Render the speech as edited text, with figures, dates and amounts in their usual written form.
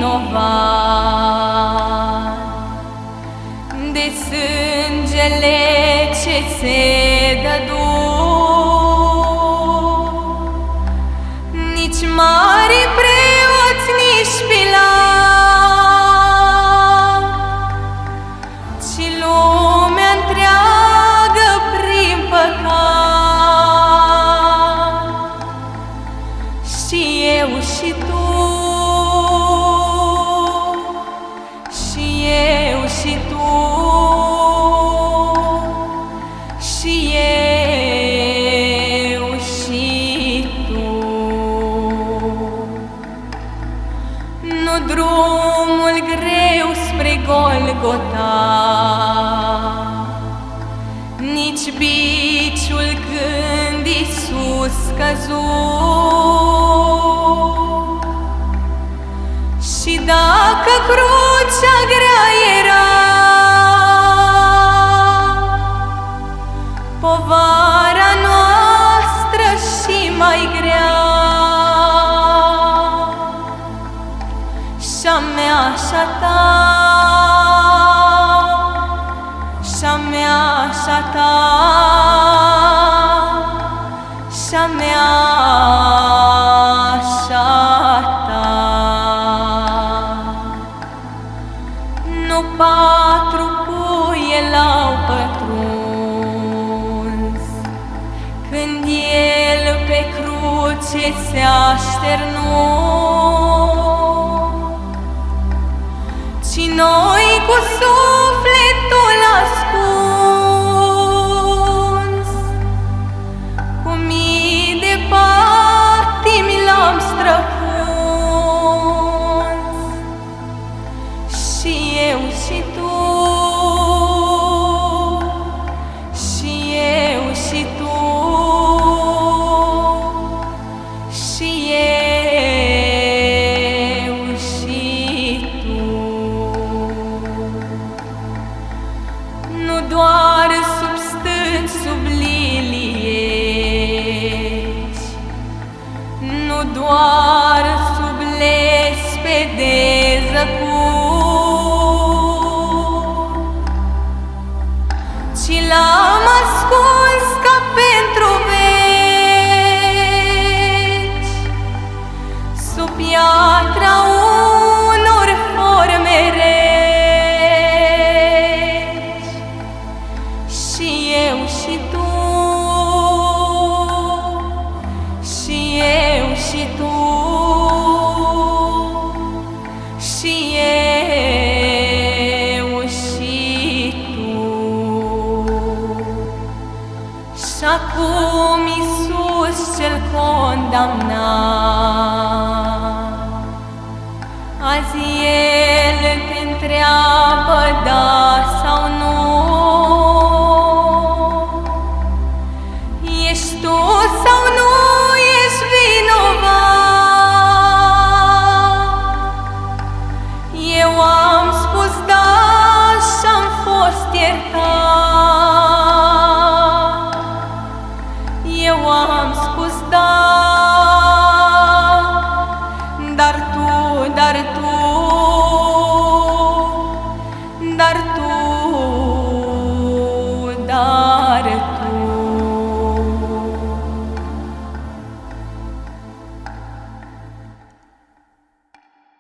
vinovat de sângele ce se dădu. Nici mari preoți, nici Pilat, ci lumea întreagă prin păcat. Și eu și tu, și eu și tu, și eu și tu. Nu drumul greu spre Golgota, nici biciul când Iisus căzut. Și dacă crucea grea era, povara noastră și mai grea. Și-a mea și-a ta, și-a mea și-a ta, și-a mea și-a ta. Nu patru cuie l-au pătruns când El pe cruce se așternu, ci noi cu sufletul ascuns, cu mii de patimi l-am străpuns. Și eu și tu, și eu și tu, și eu și tu. Nu doar sub stânci, sub lilieți, nu doar sub lespede zăcut, ci l-am ascuns ca pentru veci, sub piatra unor forme reci. Și eu și tu, și eu și tu, și eu și tu. Și acum Iisus cel condamnat, azi El te întreabă, da